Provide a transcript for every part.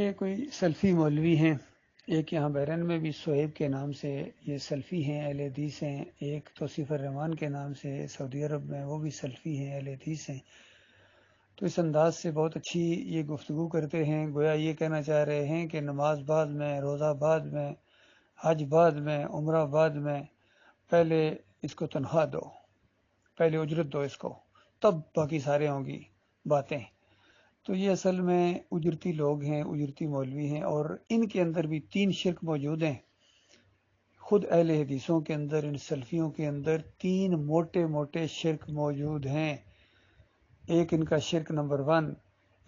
یہ کوئی سلفی مولوی ہیں، ایک یہاں بحرین میں بھی صہیب کے نام سے یہ سلفی ہیں، اہل حدیث ہیں، ایک توصیف الرحمان کے نام سے سعودی عرب میں وہ بھی سلفی ہیں، اہل حدیث ہیں۔ تو اس انداز سے بہت اچھی یہ گفتگو کرتے ہیں، گویا یہ کہنا چاہ رہے ہیں کہ نماز بعد میں، روزہ بعد میں، حج بعد میں، عمرہ بعد میں، پہلے اس کو تنخواہ دو، پہلے اجرت دو اس کو، تب باقی سارے ہوں گی باتیں۔ تو یہ اصل میں اجرتی لوگ ہیں، اجرتی مولوی ہیں، اور ان کے اندر بھی 3 شرک موجود ہیں۔ خود اہل حدیثوں کے اندر، ان سلفیوں کے اندر 3 موٹے موٹے شرک موجود ہیں۔ ایک ان کا شرک نمبر 1،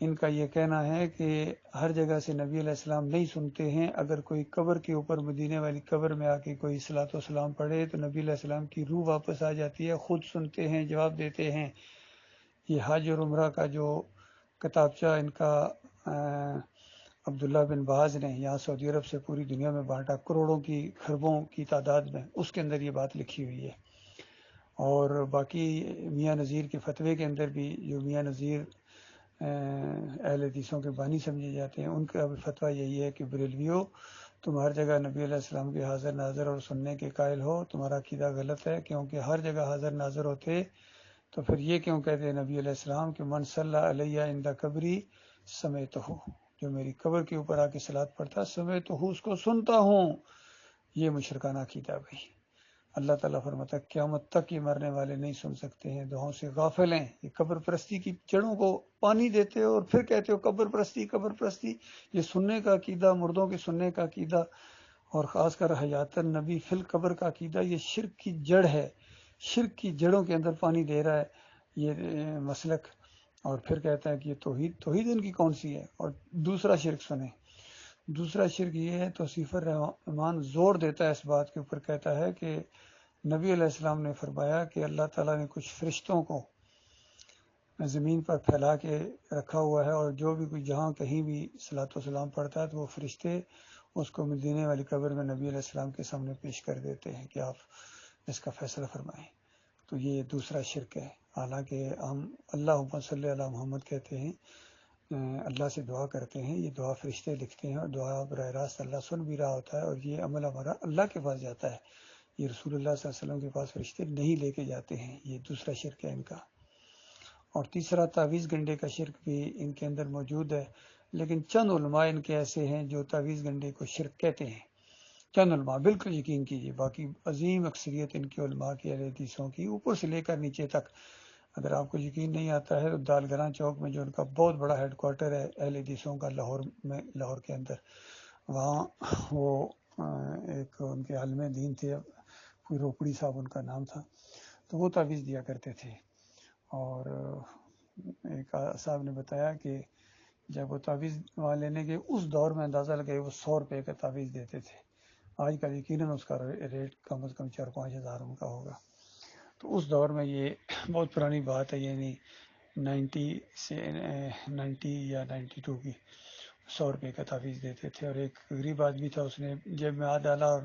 ان کا یہ کہنا ہے کہ ہر جگہ سے نبی علیہ السلام نہیں سنتے ہیں، اگر کوئی قبر کے اوپر مدینے والی قبر میں آ کے کوئی صلاۃ و سلام پڑھے تو نبی علیہ السلام کی روح واپس آ جاتی ہے، خود سنتے ہیں، جواب دیتے ہیں۔ یہ حج اور عمرہ کا جو کتابچہ ان کا عبداللہ بن باز نے یہاں سعودی عرب سے پوری دنیا میں بانٹا، کروڑوں کی، خربوں کی تعداد میں، اس کے اندر یہ بات لکھی ہوئی ہے۔ اور باقی میاں نذیر کے فتوے کے اندر بھی، جو میاں نذیر اہل حدیثوں کے بانی سمجھے جاتے ہیں، ان کا بھی فتویٰ یہی ہے کہ بریلویو، تم ہر جگہ نبی علیہ السلام کے حاضر ناظر اور سننے کے قائل ہو، تمہارا عقیدہ غلط ہے، کیونکہ ہر جگہ حاضر ناظر ہوتے تو پھر یہ کیوں کہتے ہیں نبی علیہ السلام کہ من صلی علیہ عند قبری سمیتہ، جو میری قبر کے اوپر آ کے صلوات پڑھتا سمیتہ، اس کو سنتا ہوں۔ یہ مشرکانہ عقیدہ بھائی۔ اللہ تعالیٰ فرماتا ہے قیامت تک یہ مرنے والے نہیں سن سکتے ہیں، دعاؤں سے غافل ہیں۔ یہ قبر پرستی کی جڑوں کو پانی دیتے ہو اور پھر کہتے ہو قبر پرستی، قبر پرستی۔ یہ سننے کا عقیدہ، مردوں کے سننے کا عقیدہ، اور خاص کر حیات النبی فی القبر کا عقیدہ، یہ شرک کی جڑ ہے، شرک کی جڑوں کے اندر پانی دے رہا ہے یہ مسلک۔ اور پھر کہتا ہے کہ یہ توحید ان کی کون سی ہے۔ اور دوسرا شرک سنیں، دوسرا شرک یہ ہے، توصیف الرحمان زور دیتا ہے اس بات کے اوپر، کہتا ہے کہ نبی علیہ السلام نے فرمایا کہ اللہ تعالیٰ نے کچھ فرشتوں کو زمین پر پھیلا کے رکھا ہوا ہے، اور جو بھی کوئی جہاں کہیں بھی صلاۃ و سلام پڑھتا ہے تو وہ فرشتے اس کو مدینے والی قبر میں نبی علیہ السلام کے سامنے پیش کر دیتے ہیں کہ آپ اس کا فیصلہ فرمائیں۔ تو یہ دوسرا شرک ہے۔ حالانکہ ہم اللہم صلی علی محمد کہتے ہیں، اللہ سے دعا کرتے ہیں، یہ دعا فرشتے لکھتے ہیں، اور دعا براہ راست اللہ سن بھی رہا ہوتا ہے، اور یہ عمل ہمارا اللہ کے پاس جاتا ہے، یہ رسول اللہ صلی اللہ علیہ وسلم کے پاس فرشتے نہیں لے کے جاتے ہیں۔ یہ دوسرا شرک ہے ان کا۔ اور تیسرا تعویذ گنڈے کا شرک بھی ان کے اندر موجود ہے، لیکن چند علماء ان کے ایسے ہیں جو تعویذ گنڈے کو شرک کہتے ہیں، چند علماء، بالکل یقین کیجیے، باقی عظیم اکثریت ان کے علماء کی، اہل حدیثوں کی، اوپر سے لے کر نیچے تک۔ اگر آپ کو یقین نہیں آتا ہے تو دال گراں چوک میں جو ان کا بہت بڑا ہیڈ کوارٹر ہے اہل حدیثوں کا، لاہور میں، لاہور کے اندر، وہاں وہ ایک ان کے عالم دین تھے، کوئی روپڑی صاحب ان کا نام تھا، تو وہ تعویذ دیا کرتے تھے۔ اور ایک صاحب نے بتایا کہ جب وہ تعویذ وہاں لینے کے اس دور میں اندازہ لگائے وہ 100 روپے کا تعویذ دیتے تھے، آج کل یقیناً اس کا ریٹ کم از کم 4-5 ہزار ان کا ہوگا۔ تو اس دور میں یہ بہت پرانی بات ہے، یعنی 90 یا 92 کی، 100 روپے کا تعویذ دیتے تھے۔ اور ایک غریب آدمی تھا، اس نے جیب میں ہاتھ ڈالا اور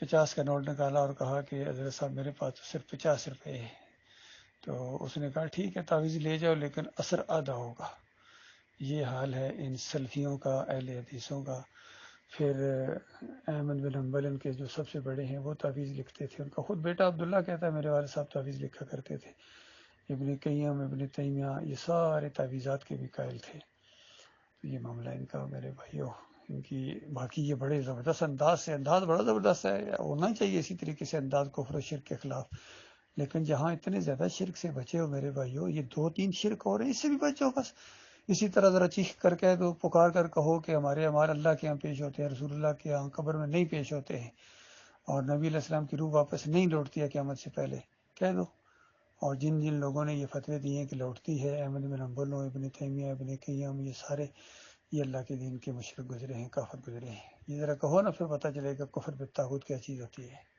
50 کا نوٹ نکالا اور کہا کہ حضرت صاحب میرے پاس تو صرف 50 روپے ہے۔ تو اس نے کہا ٹھیک ہے تعویذ لے جاؤ، لیکن اثر آدھا ہوگا۔ یہ حال ہے ان سلفیوں کا، اہل حدیثوں کا۔ پھر احمد بن حنبل ان کے جو سب سے بڑے ہیں، وہ تعویذ لکھتے تھے، ان کا خود بیٹا عبداللہ کہتا ہے میرے والد صاحب تعویذ لکھا کرتے تھے۔ ابن قیم، ابن تیمیہ، یہ سارے تعویذات کے بھی قائل تھے۔ تو یہ معاملہ ان کا میرے بھائیوں، ان کی باقی یہ بڑے زبردست انداز بڑا زبردست ہے، ہونا چاہیے اسی طریقے سے انداز کفر و شرک کے خلاف۔ لیکن جہاں اتنے زیادہ شرک سے بچے ہو میرے بھائیوں، یہ 2-3 شرک اور ہیں، اس سے بھی بچو بس۔ اسی طرح ذرا چیخ کر کے تو پکار کر کہو کہ ہمارے اللہ کے یہاں پیش ہوتے ہیں، رسول اللہ کے یہاں قبر میں نہیں پیش ہوتے ہیں، اور نبی علیہ السلام کی روح واپس نہیں لوٹتی ہے قیامت سے پہلے، کہہ دو۔ اور جن جن لوگوں نے یہ فتوے دیے ہیں کہ لوٹتی ہے، احمد بن حنبل، ابن تیمیہ، ابن قیم، یہ سارے یہ اللہ کے دین کے مشرک گزرے ہیں، کافر گزرے ہیں۔ یہ ذرا کہو نا، پھر پتہ چلے گا کفر بالطاغوت کیا چیز ہوتی ہے۔